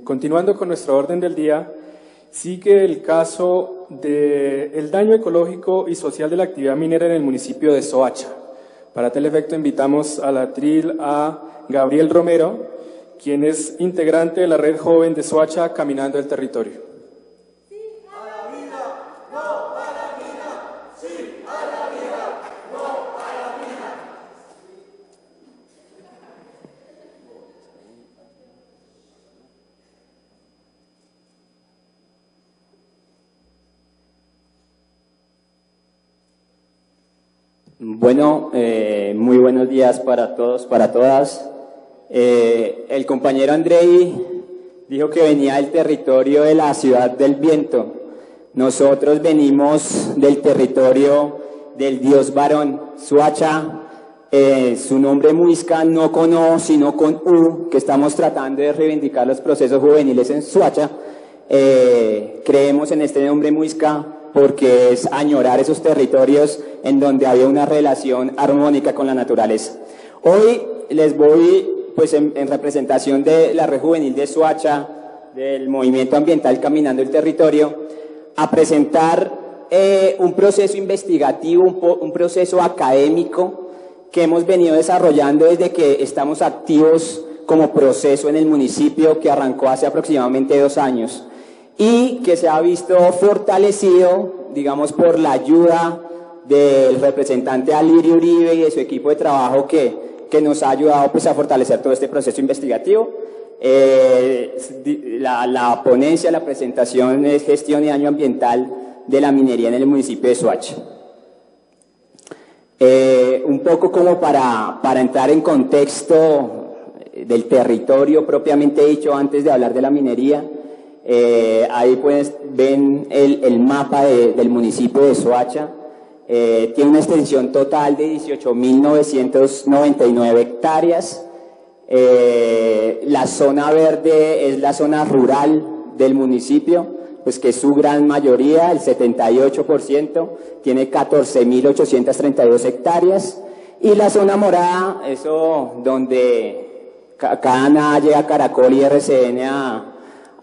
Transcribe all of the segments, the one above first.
Continuando con nuestro orden del día, sigue el caso del daño ecológico y social de la actividad minera en el municipio de Soacha. Para tal efecto invitamos al atril a Gabriel Romero, quien es integrante de la Red Joven de Soacha Caminando el Territorio. Bueno, muy buenos días para todos, para todas. El compañero Andrei dijo que venía del territorio de la Ciudad del Viento. Nosotros venimos del territorio del Dios varón, Soacha. Su nombre muisca, no con O, sino con U, que estamos tratando de reivindicar los procesos juveniles en Soacha. Creemos en este nombre muisca porque es añorar esos territorios en donde había una relación armónica con la naturaleza. Hoy les voy, pues en representación de la Red Juvenil de Soacha, del Movimiento Ambiental Caminando el Territorio, a presentar un proceso investigativo, un proceso académico que hemos venido desarrollando desde que estamos activos como proceso en el municipio, que arrancó hace aproximadamente 2 años. Y que se ha visto fortalecido, digamos, por la ayuda del representante Alirio Uribe y de su equipo de trabajo que nos ha ayudado pues a fortalecer todo este proceso investigativo. La ponencia, la presentación es gestión y daño ambiental de la minería en el municipio de Soacha. Un poco como para entrar en contexto del territorio propiamente dicho antes de hablar de la minería. Ahí pues ven el mapa del municipio de Soacha. Tiene una extensión total de 18.999 hectáreas. La zona verde es la zona rural del municipio, pues que es su gran mayoría, el 78%, tiene 14.832 hectáreas. Y la zona morada, eso donde Cana llega Caracol y RCN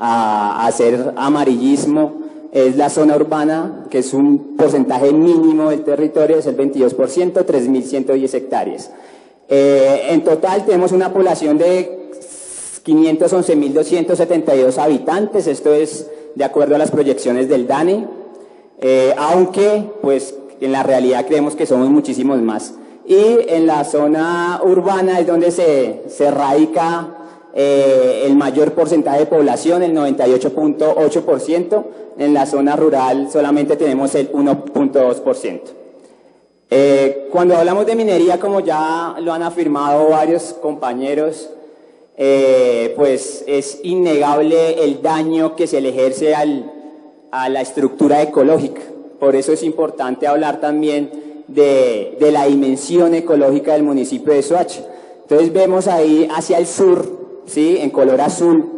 a hacer amarillismo, es la zona urbana, que es un porcentaje mínimo del territorio, es el 22%, 3.110 hectáreas. En total tenemos una población de 511.272 habitantes, esto es de acuerdo a las proyecciones del DANE, aunque pues en la realidad creemos que somos muchísimos más. Y en la zona urbana es donde se radica el mayor porcentaje de población, el 98.8%, en la zona rural solamente tenemos el 1.2%. Cuando hablamos de minería, como ya lo han afirmado varios compañeros, pues es innegable el daño que se le ejerce a la estructura ecológica. Por eso es importante hablar también de la dimensión ecológica del municipio de Soacha. Entonces vemos ahí hacia el sur, ¿sí? En color azul,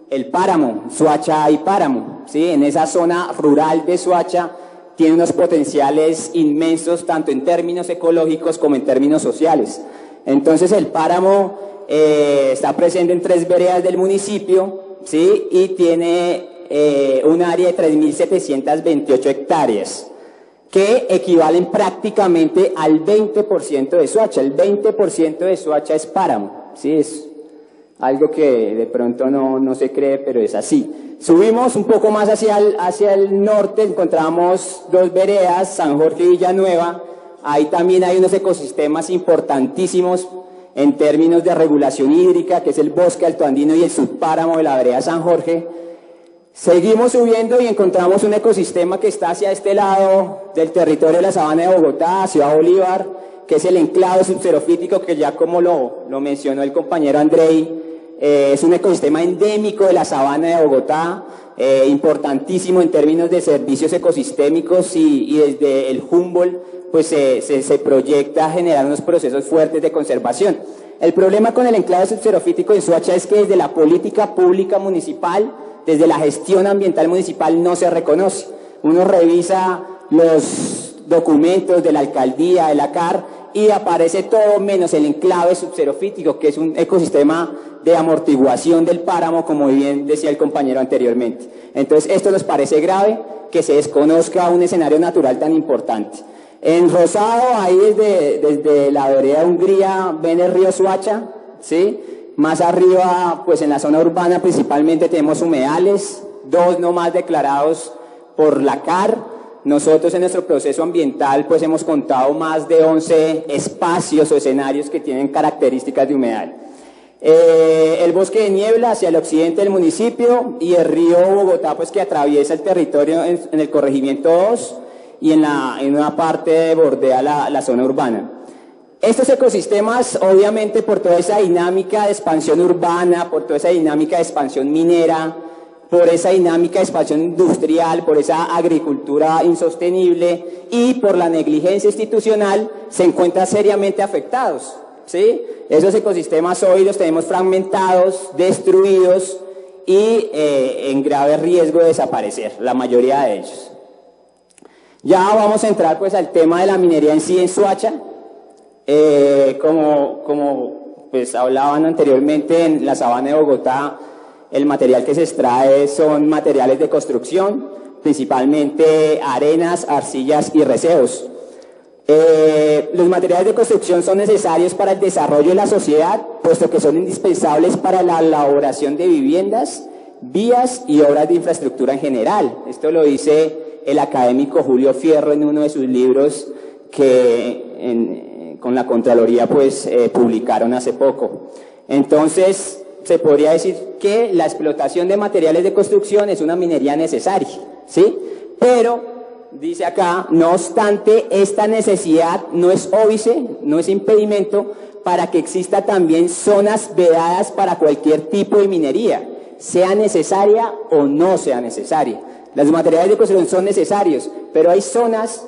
el páramo, Soacha y páramo, ¿sí? En esa zona rural de Soacha tiene unos potenciales inmensos, tanto en términos ecológicos como en términos sociales. Entonces el páramo está presente en 3 veredas del municipio, ¿sí? Y tiene un área de 3.728 hectáreas, que equivalen prácticamente al 20% de Soacha. El 20% de Soacha es páramo, ¿sí? Es algo que de pronto no se cree, pero es así. Subimos un poco más hacia el norte, encontramos 2 veredas, San Jorge y Villanueva. Ahí también hay unos ecosistemas importantísimos en términos de regulación hídrica, que es el bosque altoandino y el subpáramo de la vereda San Jorge. Seguimos subiendo y encontramos un ecosistema que está hacia este lado del territorio de la sabana de Bogotá, Ciudad Bolívar, que es el enclave subxerofítico, que ya como lo mencionó el compañero Andrei, es un ecosistema endémico de la sabana de Bogotá, importantísimo en términos de servicios ecosistémicos y desde el Humboldt pues se proyecta generar unos procesos fuertes de conservación. El problema con el enclave subxerofítico de Soacha es que desde la política pública municipal, desde la gestión ambiental municipal no se reconoce. Uno revisa los documentos de la alcaldía, de la CAR, y aparece todo menos el enclave subxerofítico, que es un ecosistema de amortiguación del páramo, como bien decía el compañero anteriormente. Entonces, esto nos parece grave, que se desconozca un escenario natural tan importante. En rosado, ahí desde la vereda Hungría, ven el río Soacha, ¿sí? Más arriba, pues en la zona urbana principalmente tenemos humedales, 2 no más declarados por la CAR. Nosotros en nuestro proceso ambiental pues hemos contado más de 11 espacios o escenarios que tienen características de humedal. El bosque de niebla hacia el occidente del municipio y el río Bogotá pues que atraviesa el territorio en el corregimiento 2 y en una parte bordea la zona urbana. Estos ecosistemas, obviamente, por toda esa dinámica de expansión urbana, por toda esa dinámica de expansión minera, por esa dinámica de expansión industrial, por esa agricultura insostenible y por la negligencia institucional, se encuentran seriamente afectados, ¿sí? Esos ecosistemas hoy los tenemos fragmentados, destruidos y en grave riesgo de desaparecer, la mayoría de ellos. Ya vamos a entrar pues al tema de la minería en sí en Soacha. Como pues hablaban anteriormente, en la sabana de Bogotá el material que se extrae son materiales de construcción, principalmente arenas, arcillas y receos. Los materiales de construcción son necesarios para el desarrollo de la sociedad, puesto que son indispensables para la elaboración de viviendas, vías y obras de infraestructura en general. Esto lo dice el académico Julio Fierro en uno de sus libros que con la Contraloría pues publicaron hace poco. Entonces se podría decir que la explotación de materiales de construcción es una minería necesaria, ¿sí? Pero dice acá, no obstante, esta necesidad no es óbice, no es impedimento para que exista también zonas vedadas para cualquier tipo de minería, sea necesaria o no sea necesaria. Los materiales de construcción son necesarios, pero hay zonas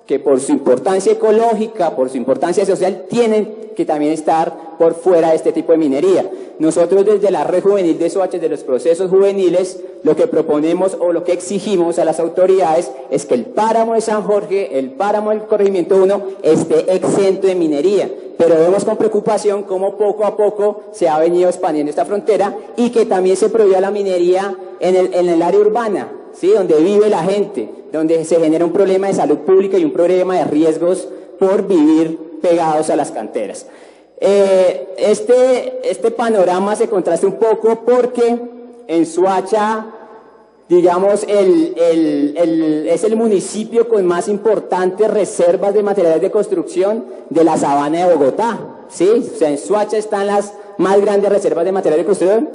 que por su importancia ecológica, por su importancia social, tienen que también estar por fuera de este tipo de minería. Nosotros desde la Red Juvenil de Soacha, de los procesos juveniles, lo que proponemos o lo que exigimos a las autoridades es que el páramo de San Jorge, el páramo del corregimiento 1, esté exento de minería. Pero vemos con preocupación cómo poco a poco se ha venido expandiendo esta frontera y que también se prohíbe la minería en el área urbana, ¿sí? Donde vive la gente, donde se genera un problema de salud pública y un problema de riesgos por vivir pegados a las canteras. Este panorama se contrasta un poco porque en Soacha, digamos, es el municipio con más importantes reservas de materiales de construcción de la sabana de Bogotá, ¿sí? O sea, en Soacha están las más grandes reservas de materiales de construcción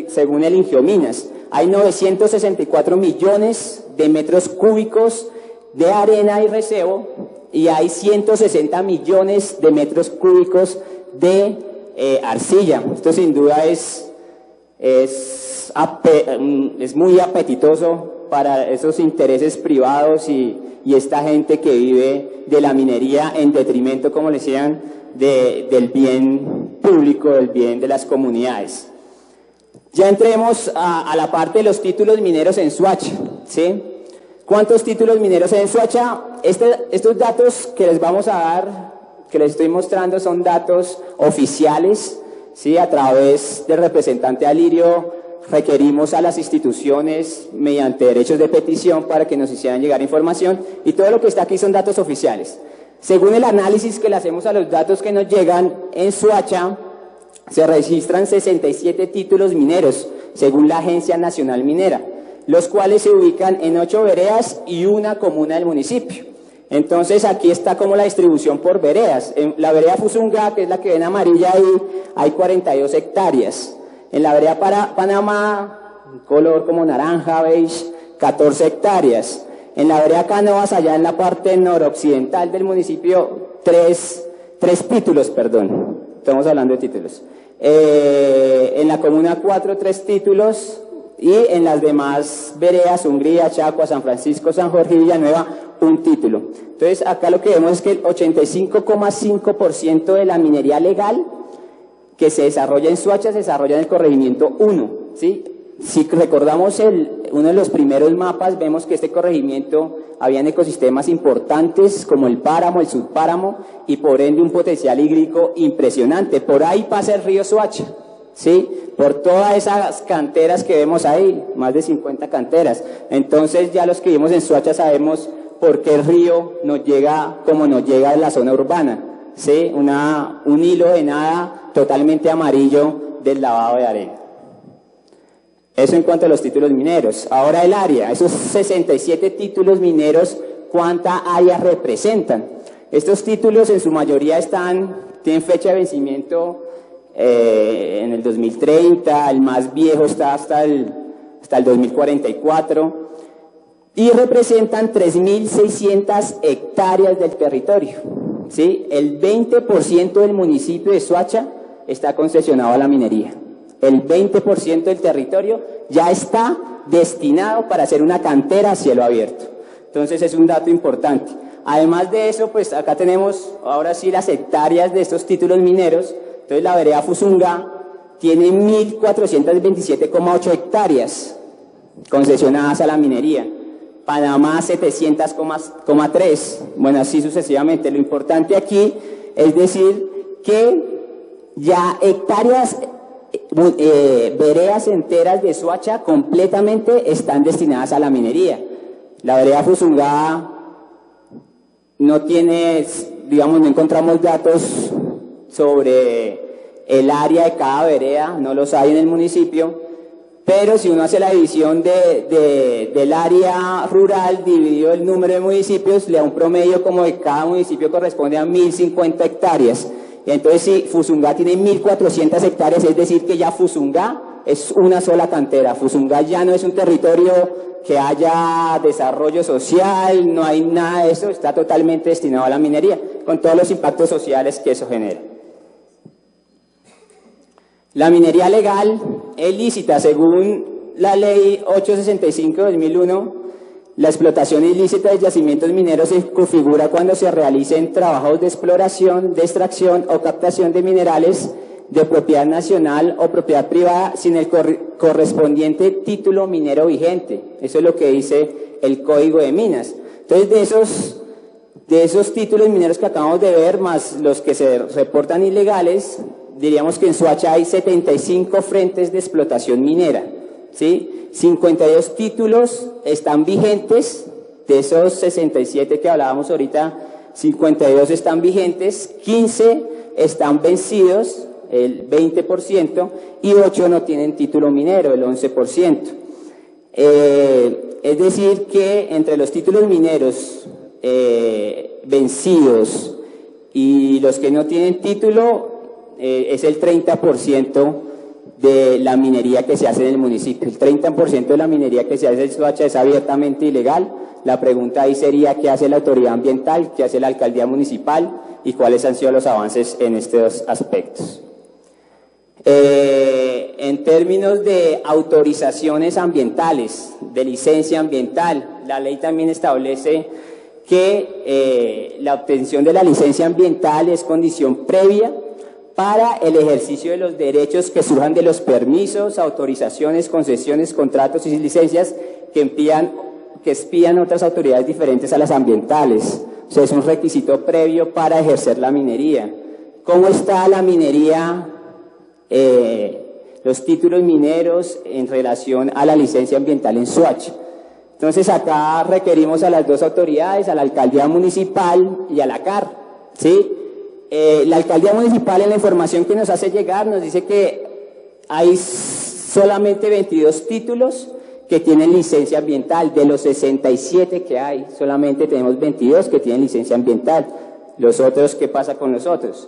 según el Ingiominas. Hay 964 millones de metros cúbicos de arena y recebo y hay 160 millones de metros cúbicos de arcilla. Esto sin duda es muy apetitoso para esos intereses privados y esta gente que vive de la minería en detrimento, como le decían, del bien público, del bien de las comunidades. Ya entremos a la parte de los títulos mineros en Soacha, ¿sí? ¿Cuántos títulos mineros hay en Soacha? Estos datos que les vamos a dar, que les estoy mostrando, son datos oficiales, ¿sí? A través del representante Alirio requerimos a las instituciones mediante derechos de petición para que nos hicieran llegar información y todo lo que está aquí son datos oficiales. Según el análisis que le hacemos a los datos que nos llegan en Soacha, se registran 67 títulos mineros, según la Agencia Nacional Minera, los cuales se ubican en 8 veredas y una comuna del municipio. Entonces aquí está como la distribución por veredas. En la vereda Fusunga, que es la que ven amarilla ahí, hay 42 hectáreas. En la vereda Panamá, un color como naranja, beige, 14 hectáreas. En la vereda Cánovas, allá en la parte noroccidental del municipio, tres títulos, perdón. Estamos hablando de títulos. En la comuna 4, 3 títulos. Y en las demás veredas, Hungría, Chacua, San Francisco, San Jorge y Villanueva, un título. Entonces, acá lo que vemos es que el 85,5% de la minería legal que se desarrolla en Soacha se desarrolla en el corregimiento 1, ¿sí? Si recordamos el uno de los primeros mapas vemos que este corregimiento habían ecosistemas importantes como el páramo, el subpáramo y por ende un potencial hídrico impresionante. Por ahí pasa el río Soacha, ¿sí? Por todas esas canteras que vemos ahí, más de 50 canteras. Entonces ya los que vivimos en Soacha sabemos por qué el río nos llega como nos llega en la zona urbana, ¿sí? Un hilo de nada totalmente amarillo del lavado de arena. Eso en cuanto a los títulos mineros. Ahora el área, esos 67 títulos mineros, ¿cuánta área representan? Estos títulos en su mayoría tienen fecha de vencimiento en el 2030, el más viejo está hasta el 2044, y representan 3.600 hectáreas del territorio, ¿sí? El 20% del municipio de Soacha está concesionado a la minería. El 20% del territorio ya está destinado para hacer una cantera a cielo abierto. Entonces es un dato importante. Además de eso, pues acá tenemos ahora sí las hectáreas de estos títulos mineros. Entonces la vereda Fusunga tiene 1.427,8 hectáreas concesionadas a la minería. Panamá 700,3. Bueno, así sucesivamente. Lo importante aquí es decir que ya hectáreas, veredas enteras de Soacha completamente están destinadas a la minería. La vereda Fusunga no tiene, digamos, no encontramos datos sobre el área de cada vereda, no los hay en el municipio, pero si uno hace la división del área rural dividido el número de municipios, le da un promedio como de cada municipio corresponde a 1.050 hectáreas. Entonces, si Fusunga tiene 1.400 hectáreas, es decir que ya Fusunga es una sola cantera. Fusunga ya no es un territorio que haya desarrollo social, no hay nada de eso, está totalmente destinado a la minería, con todos los impactos sociales que eso genera. La minería legal es lícita, según la ley 865/2001, la explotación ilícita de yacimientos mineros se configura cuando se realicen trabajos de exploración, de extracción o captación de minerales de propiedad nacional o propiedad privada sin el correspondiente título minero vigente. Eso es lo que dice el Código de Minas. Entonces, de esos títulos mineros que acabamos de ver, más los que se reportan ilegales, diríamos que en Soacha hay 75 frentes de explotación minera, ¿sí? 52 títulos están vigentes, de esos 67 que hablábamos ahorita, 52 están vigentes, 15 están vencidos, el 20%, y 8 no tienen título minero, el 11%. Es decir que entre los títulos mineros vencidos y los que no tienen título, es el 30% de la minería que se hace en el municipio. El 30% de la minería que se hace en Soacha es abiertamente ilegal. La pregunta ahí sería ¿qué hace la autoridad ambiental? ¿Qué hace la alcaldía municipal? ¿Y cuáles han sido los avances en estos aspectos? En términos de autorizaciones ambientales, de licencia ambiental, la ley también establece que la obtención de la licencia ambiental es condición previa para el ejercicio de los derechos que surjan de los permisos, autorizaciones, concesiones, contratos y licencias que expían otras autoridades diferentes a las ambientales. O sea, es un requisito previo para ejercer la minería. ¿Cómo está la minería, los títulos mineros en relación a la licencia ambiental en Soacha? Entonces acá requerimos a las dos autoridades, a la alcaldía municipal y a la CAR, ¿sí? La alcaldía municipal en la información que nos hace llegar nos dice que hay solamente 22 títulos que tienen licencia ambiental. De los 67 que hay, solamente tenemos 22 que tienen licencia ambiental. Los otros, ¿qué pasa con los otros?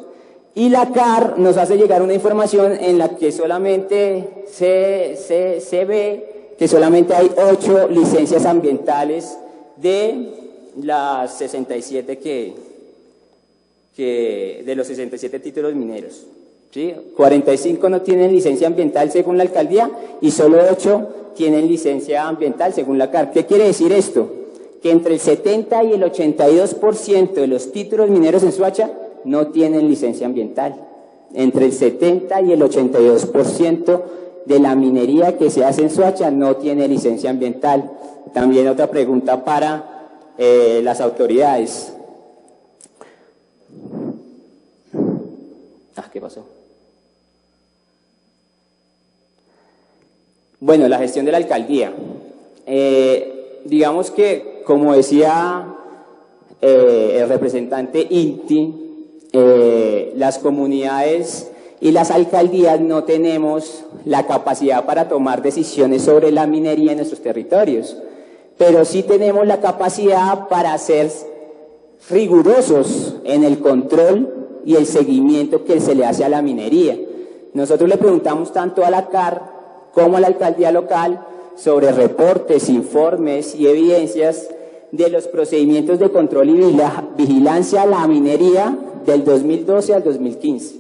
Y la CAR nos hace llegar una información en la que solamente se ve que solamente hay 8 licencias ambientales de las 67 de los 67 títulos mineros, ¿sí? 45 no tienen licencia ambiental según la alcaldía y solo 8 tienen licencia ambiental según la CAR. ¿Qué quiere decir esto? Que entre el 70 y el 82% de los títulos mineros en Soacha no tienen licencia ambiental. Entre el 70 y el 82% de la minería que se hace en Soacha no tiene licencia ambiental. También otra pregunta para las autoridades. ¿Qué pasó? Bueno, la gestión de la alcaldía. Digamos que, como decía el representante INTI, las comunidades y las alcaldías no tenemos la capacidad para tomar decisiones sobre la minería en nuestros territorios, pero sí tenemos la capacidad para ser rigurosos en el control y el seguimiento que se le hace a la minería. Nosotros le preguntamos tanto a la CAR como a la alcaldía local sobre reportes, informes y evidencias de los procedimientos de control y vigilancia a la minería del 2012 al 2015.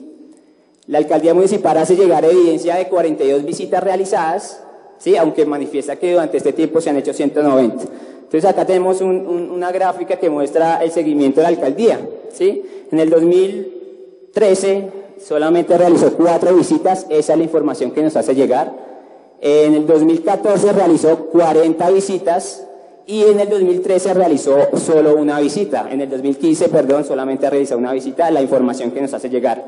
La alcaldía municipal hace llegar evidencia de 42 visitas realizadas, ¿sí? Aunque manifiesta que durante este tiempo se han hecho 190. Entonces acá tenemos una gráfica que muestra el seguimiento de la alcaldía, ¿sí? En el 2013 solamente realizó 4 visitas, esa es la información que nos hace llegar. En el 2014 realizó 40 visitas y en el 2013 realizó solo una visita. En el 2015, perdón, solamente realizó una visita, la información que nos hace llegar.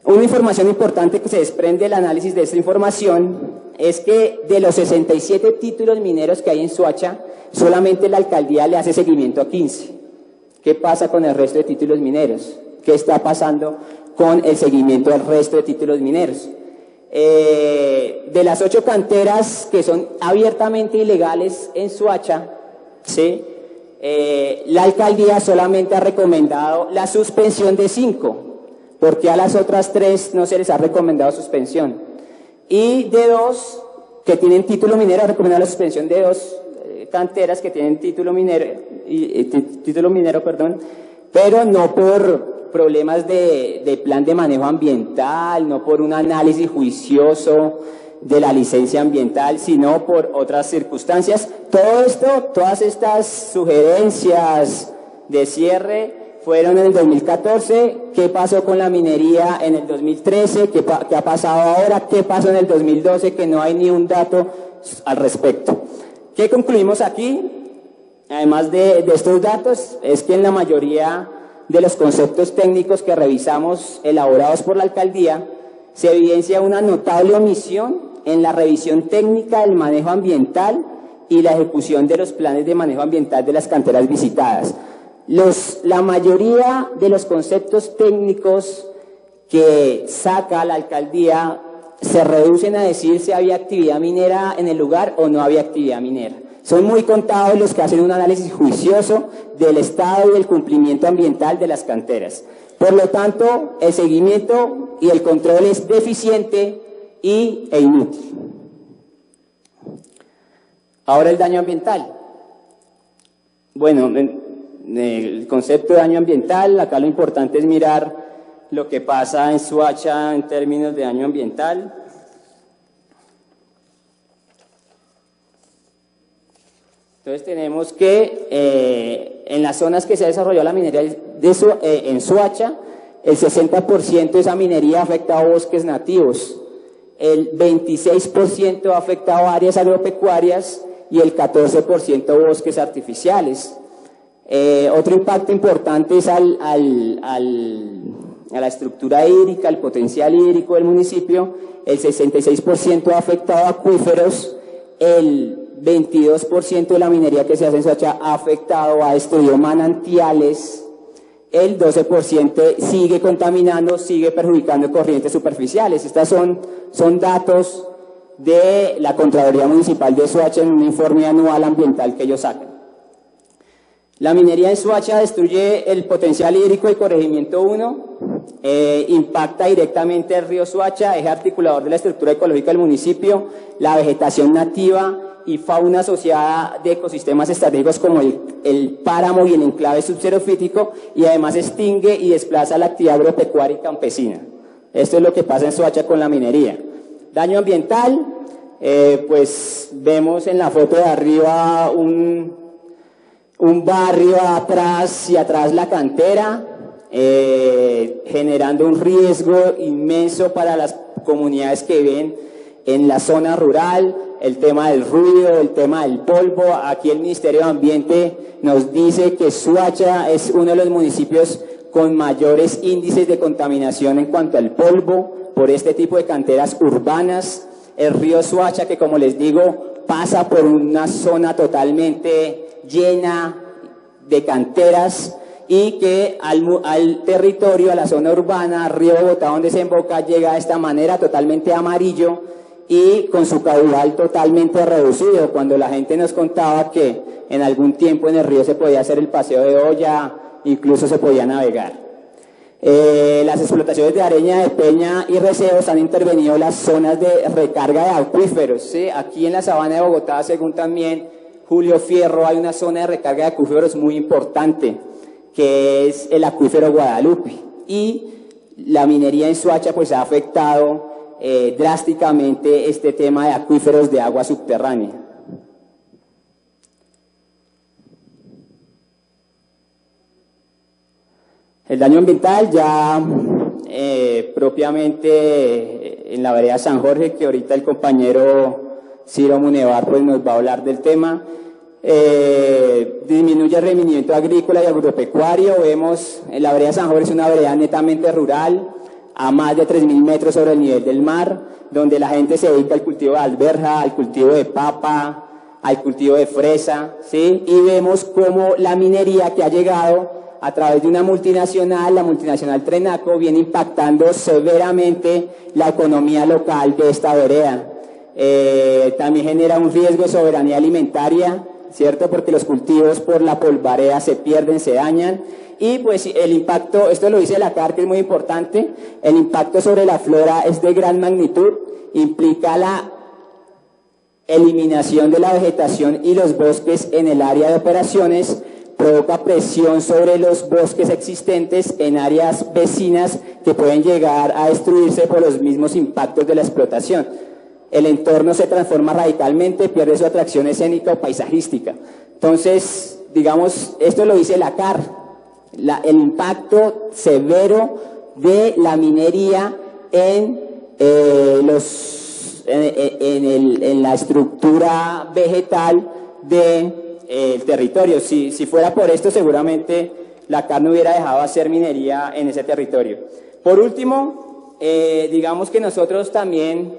Una información importante que se desprende del análisis de esta información es que de los 67 títulos mineros que hay en Soacha, solamente la alcaldía le hace seguimiento a 15. ¿Qué pasa con el resto de títulos mineros? ¿Qué está pasando con el seguimiento del resto de títulos mineros? De las 8 canteras que son abiertamente ilegales en Soacha, ¿sí? La alcaldía solamente ha recomendado la suspensión de 5, porque a las otras 3 no se les ha recomendado suspensión. Y de 2 que tienen título minero, ha recomendado la suspensión de 2 canteras que tienen título minero, pero no por problemas de plan de manejo ambiental, no por un análisis juicioso de la licencia ambiental, sino por otras circunstancias. Todo esto, todas estas sugerencias de cierre fueron en el 2014. ¿Qué pasó con la minería en el 2013? ¿Qué ha pasado ahora? ¿Qué pasó en el 2012? Que no hay ni un dato al respecto. ¿Qué concluimos aquí? Además de estos datos, es que en la mayoría de los conceptos técnicos que revisamos elaborados por la alcaldía, se evidencia una notable omisión en la revisión técnica del manejo ambiental y la ejecución de los planes de manejo ambiental de las canteras visitadas. La mayoría de los conceptos técnicos que saca la alcaldía se reducen a decir si había actividad minera en el lugar o no había actividad minera. Son muy contados los que hacen un análisis juicioso del estado y del cumplimiento ambiental de las canteras. Por lo tanto, el seguimiento y el control es deficiente e inútil. Ahora el daño ambiental. Bueno, el concepto de daño ambiental, acá lo importante es mirar lo que pasa en Soacha en términos de daño ambiental. Entonces tenemos que en las zonas que se ha desarrollado la minería en Soacha, el 60% de esa minería ha afectado bosques nativos, el 26% ha afectado áreas agropecuarias y el 14% bosques artificiales. Otro impacto importante es a la estructura hídrica, al potencial hídrico del municipio. El 66% ha afectado acuíferos, el 22% de la minería que se hace en Soacha ha afectado, ha destruido manantiales, el 12% sigue contaminando, sigue perjudicando corrientes superficiales. Estos son datos de la Contraloría Municipal de Soacha en un informe anual ambiental que ellos sacan. La minería en Soacha destruye el potencial hídrico del corregimiento 1, impacta directamente el río Soacha, eje articulador de la estructura ecológica del municipio, la vegetación nativa y fauna asociada de ecosistemas estratégicos como el páramo y el enclave subxerofítico, y además extingue y desplaza la actividad agropecuaria y campesina. Esto es lo que pasa en Soacha con la minería. Daño ambiental, pues vemos en la foto de arriba un barrio atrás y atrás la cantera, generando un riesgo inmenso para las comunidades que viven en la zona rural, el tema del ruido, el tema del polvo. Aquí el Ministerio de Ambiente nos dice que Soacha es uno de los municipios con mayores índices de contaminación en cuanto al polvo por este tipo de canteras urbanas. El río Soacha, que como les digo, pasa por una zona totalmente llena de canteras y que al territorio, a la zona urbana, río Bogotá, donde se emboca, llega de esta manera totalmente amarillo y con su caudal totalmente reducido. Cuando la gente nos contaba que en algún tiempo en el río se podía hacer el paseo de olla, incluso se podía navegar. Las explotaciones de Areña, de Peña y Receos han intervenido las zonas de recarga de acuíferos, ¿sí? Aquí en la sabana de Bogotá, según también Julio Fierro, hay una zona de recarga de acuíferos muy importante, que es el acuífero Guadalupe. Y la minería en Soacha pues ha afectado drásticamente este tema de acuíferos de agua subterránea. El daño ambiental ya propiamente en la vereda San Jorge, que ahorita el compañero Ciro Munevar pues nos va a hablar del tema. Disminuye el rendimiento agrícola y agropecuario. Vemos en la vereda San Jorge, es una vereda netamente rural, a más de 3.000 metros sobre el nivel del mar, donde la gente se dedica al cultivo de alberja, al cultivo de papa, al cultivo de fresa, ¿sí? Y vemos cómo la minería que ha llegado a través de una multinacional, la multinacional Trenaco, viene impactando severamente la economía local de esta vereda. También genera un riesgo de soberanía alimentaria, ¿cierto? Porque los cultivos por la polvareda se pierden, se dañan. Y pues el impacto, esto lo dice la CAR, que es muy importante, el impacto sobre la flora es de gran magnitud, implica la eliminación de la vegetación y los bosques en el área de operaciones, provoca presión sobre los bosques existentes en áreas vecinas que pueden llegar a destruirse por los mismos impactos de la explotación. El entorno se transforma radicalmente, pierde su atracción escénica o paisajística. Entonces, digamos, esto lo dice la CAR, el impacto severo de la minería en la estructura vegetal del territorio. Si fuera por esto, seguramente la CAR no hubiera dejado de hacer minería en ese territorio. Por último, digamos que nosotros también,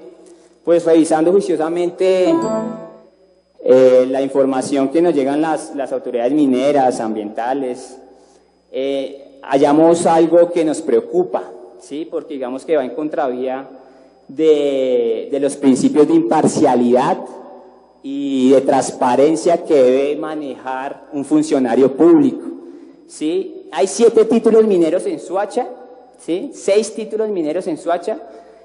pues revisando juiciosamente la información que nos llegan las autoridades mineras, ambientales, hallamos algo que nos preocupa, ¿sí? Porque digamos que va en contravía de los principios de imparcialidad y de transparencia que debe manejar un funcionario público, ¿sí? Hay 7 títulos mineros en Soacha, ¿sí? 6 títulos mineros en Soacha,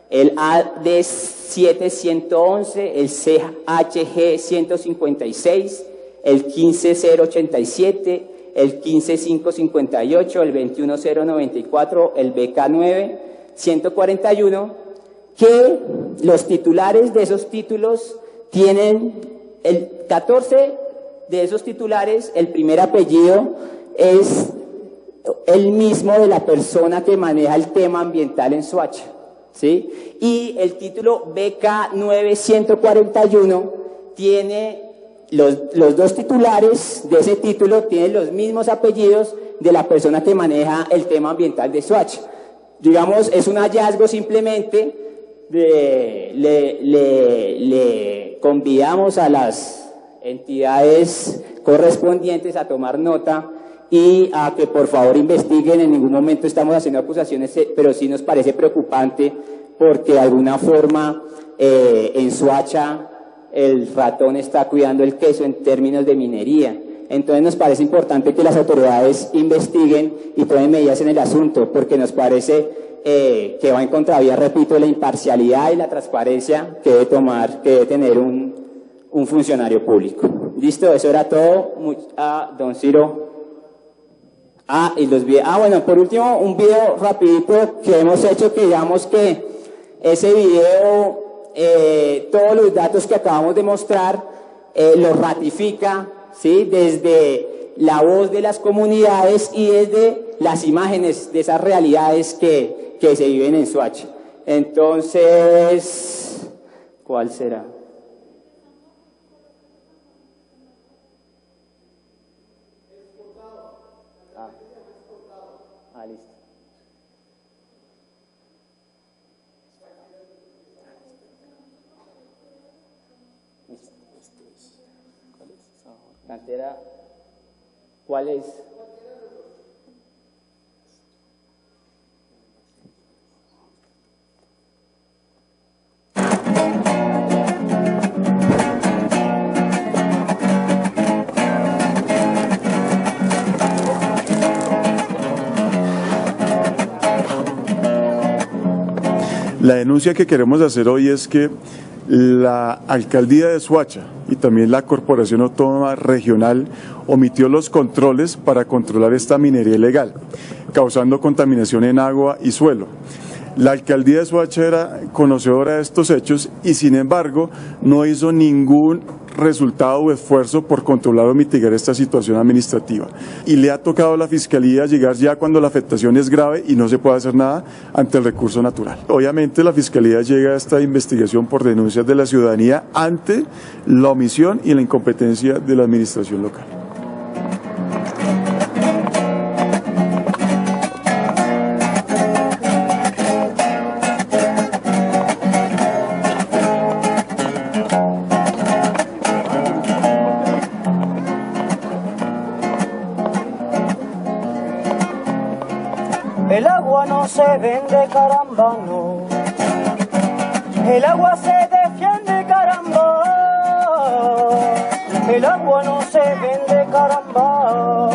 el AD 7111, el CHG 156, el 15087, el 15558, el 21094, el BK9 141, que los titulares de esos títulos tienen, el 14 de esos titulares, el primer apellido es el mismo de la persona que maneja el tema ambiental en Soacha, ¿sí? Y el título BK9 141 tiene los 2 titulares de ese título, tienen los mismos apellidos de la persona que maneja el tema ambiental de Soacha. Digamos, es un hallazgo simplemente. Le convidamos a las entidades correspondientes a tomar nota y a que por favor investiguen. En ningún momento estamos haciendo acusaciones, pero sí nos parece preocupante porque de alguna forma en Soacha el ratón está cuidando el queso en términos de minería. Entonces nos parece importante que las autoridades investiguen y tomen medidas en el asunto, porque nos parece que va en contravía, repito, la imparcialidad y la transparencia que debe tener un funcionario público. Listo, eso era todo. Don Ciro. Y los videos. Bueno, por último, un video rapidito que hemos hecho, que digamos que ese video, todos los datos que acabamos de mostrar, los ratifica, ¿sí? Desde la voz de las comunidades y desde las imágenes de esas realidades que se viven en Soacha. Entonces, ¿Cuál será? Listo. Cantera, ¿cuál es? La denuncia que queremos hacer hoy es que la alcaldía de Soacha y también la Corporación Autónoma Regional omitió los controles para controlar esta minería ilegal, causando contaminación en agua y suelo. La alcaldía de Soacha era conocedora de estos hechos y, sin embargo, no hizo ningún resultado o esfuerzo por controlar o mitigar esta situación administrativa. Y le ha tocado a la Fiscalía llegar ya cuando la afectación es grave y no se puede hacer nada ante el recurso natural. Obviamente la Fiscalía llega a esta investigación por denuncias de la ciudadanía ante la omisión y la incompetencia de la administración local. El agua no se vende, caramba, no. El agua se defiende, caramba. El agua no se vende, caramba.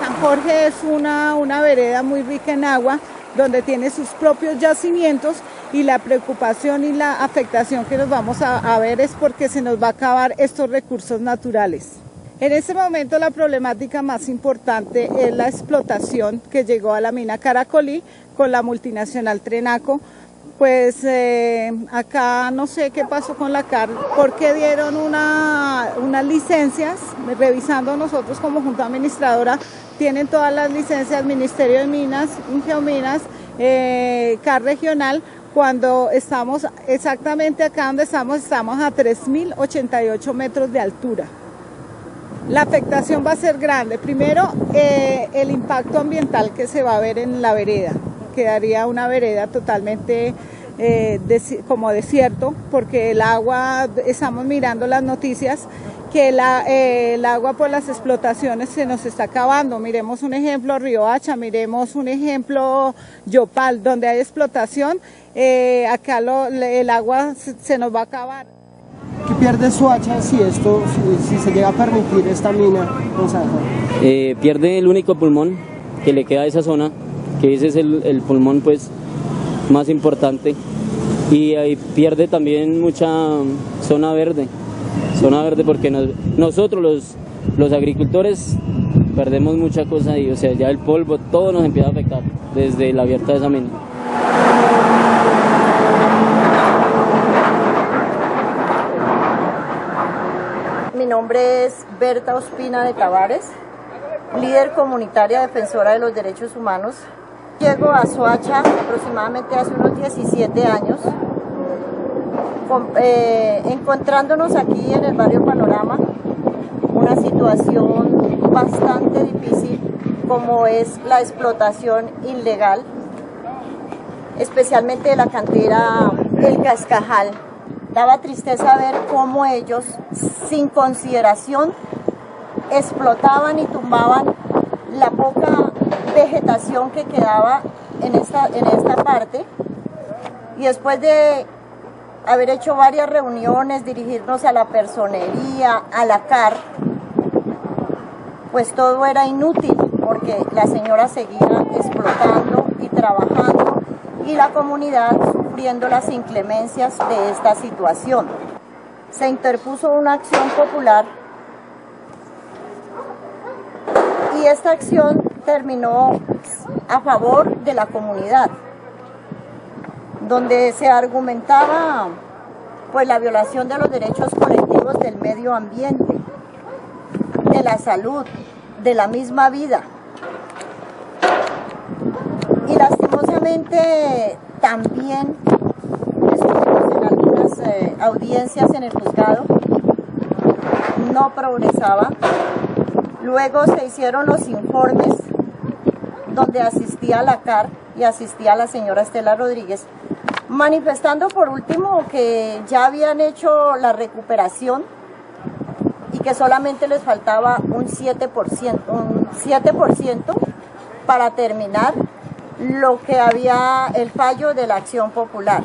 San Jorge es una vereda muy rica en agua, donde tiene sus propios yacimientos, y la preocupación y la afectación que nos vamos a ver es porque se nos va a acabar estos recursos naturales. En este momento la problemática más importante es la explotación que llegó a la mina Caracolí con la multinacional Trenaco. Pues acá no sé qué pasó con la CAR, porque dieron unas licencias, revisando nosotros como Junta Administradora, tienen todas las licencias, Ministerio de Minas, Geominas, CAR Regional, cuando estamos exactamente acá donde estamos a 3.088 metros de altura. La afectación va a ser grande. Primero, el impacto ambiental que se va a ver en la vereda. Quedaría una vereda totalmente como desierto, porque el agua, estamos mirando las noticias, que el agua por las explotaciones se nos está acabando. Miremos un ejemplo Río Hacha, miremos un ejemplo Yopal, donde hay explotación, acá el agua se nos va a acabar. ¿Qué pierde Soacha si se llega a permitir esta mina, don Sandro? Pierde el único pulmón que le queda a esa zona, que ese es el pulmón pues más importante, y ahí pierde también mucha zona verde porque nosotros los agricultores perdemos mucha cosa ahí, o sea, ya el polvo, todo nos empieza a afectar desde la abierta de esa mina. Mi nombre es Berta Ospina de Tavares, líder comunitaria defensora de los derechos humanos. Llego a Soacha aproximadamente hace unos 17 años, encontrándonos aquí en el barrio Panorama una situación bastante difícil, como es la explotación ilegal, especialmente de la cantera El Cascajal. Daba tristeza ver cómo ellos, sin consideración, explotaban y tumbaban la poca vegetación que quedaba en esta parte. Y después de haber hecho varias reuniones, dirigirnos a la personería, a la CAR, pues todo era inútil, porque la señora seguía explotando y trabajando, y la comunidad sufriendo las inclemencias de esta situación. Se interpuso una acción popular y esta acción terminó a favor de la comunidad, donde se argumentaba pues la violación de los derechos colectivos del medio ambiente, de la salud, de la misma vida. Y lastimosamente también estuvimos en audiencias en el juzgado, no progresaba. Luego se hicieron los informes donde asistía la CAR y asistía la señora Estela Rodríguez, manifestando por último que ya habían hecho la recuperación y que solamente les faltaba un 7% para terminar lo que había el fallo de la acción popular.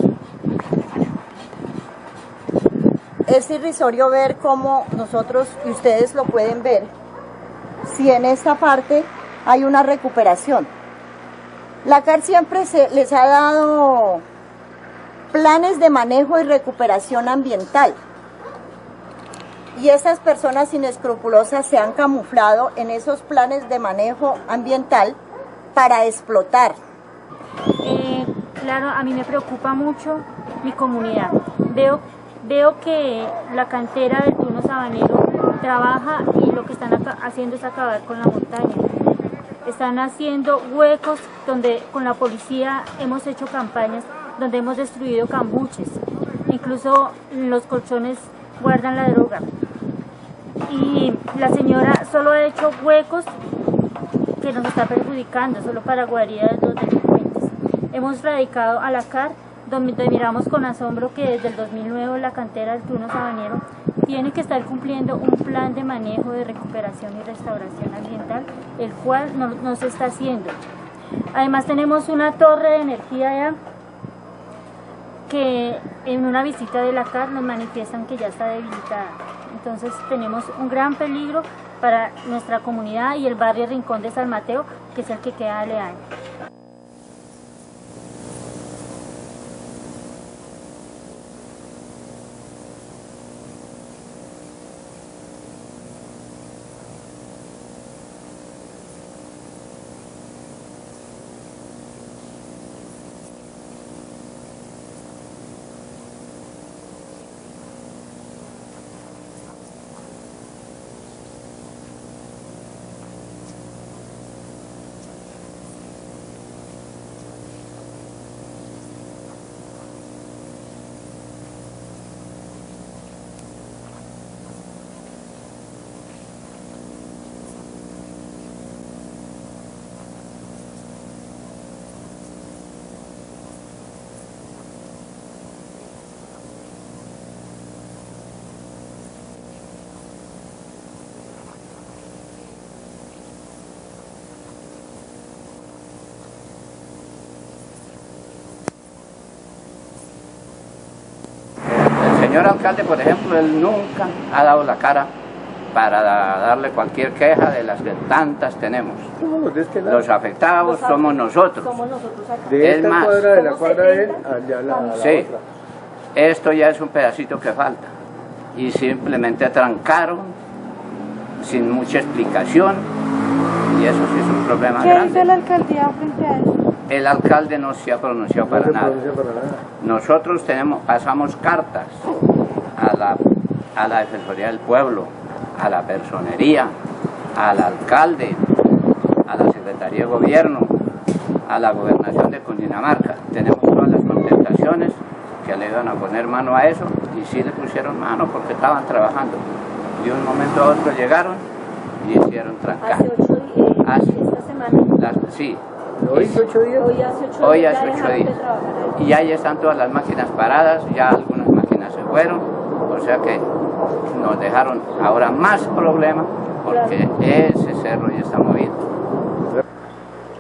Es irrisorio ver cómo nosotros, y ustedes lo pueden ver, si en esta parte hay una recuperación. La CAR siempre les ha dado planes de manejo y recuperación ambiental. Y esas personas inescrupulosas se han camuflado en esos planes de manejo ambiental para explotar. Claro, a mí me preocupa mucho mi comunidad. Veo que la cantera del Tuno Sabanero trabaja y lo que están haciendo es acabar con la montaña. Están haciendo huecos donde con la policía hemos hecho campañas donde hemos destruido cambuches. Incluso los colchones guardan la droga. Y la señora solo ha hecho huecos que nos está perjudicando, solo para guaridas de los delincuentes. Hemos radicado a la CAR, donde miramos con asombro que desde el 2009 la cantera del Tuno Sabanero tiene que estar cumpliendo un plan de manejo de recuperación y restauración ambiental, el cual no se está haciendo. Además tenemos una torre de energía ya que en una visita de la CAR nos manifiestan que ya está debilitada. Entonces tenemos un gran peligro para nuestra comunidad y el barrio Rincón de San Mateo, que es el que queda aledaño. El señor alcalde, por ejemplo, él nunca ha dado la cara para darle cualquier queja de las que tantas tenemos. Los afectados somos nosotros. De esta cuadra, de la cuadra de él, allá la sí, otra. Esto ya es un pedacito que falta. Y simplemente trancaron, sin mucha explicación, y eso sí es un problema grande. ¿Qué hizo la alcaldía frente a eso? El alcalde no se ha pronunciado para nada. Nosotros pasamos cartas a la Defensoría del Pueblo, a la Personería, al alcalde, a la Secretaría de Gobierno, a la Gobernación de Cundinamarca. Tenemos todas las contestaciones que le iban a poner mano a eso, y sí le pusieron mano porque estaban trabajando. De un momento a otro llegaron y hicieron trancar. Hace 8 días, esta semana. Sí. ¿Hoy hace 8 días? Hoy hace 8 días. Y ahí están todas las máquinas paradas, ya algunas máquinas se fueron, o sea que nos dejaron ahora más problemas porque ese cerro ya está movido.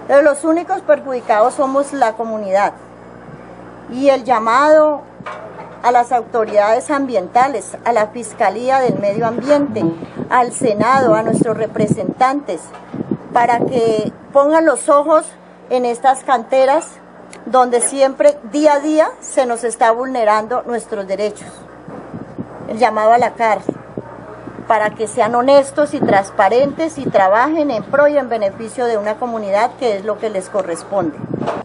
Pero los únicos perjudicados somos la comunidad, y el llamado a las autoridades ambientales, a la Fiscalía del Medio Ambiente, al Senado, a nuestros representantes, para que pongan los ojos en estas canteras donde siempre, día a día, se nos está vulnerando nuestros derechos. El llamado a la CAR, para que sean honestos y transparentes y trabajen en pro y en beneficio de una comunidad, que es lo que les corresponde.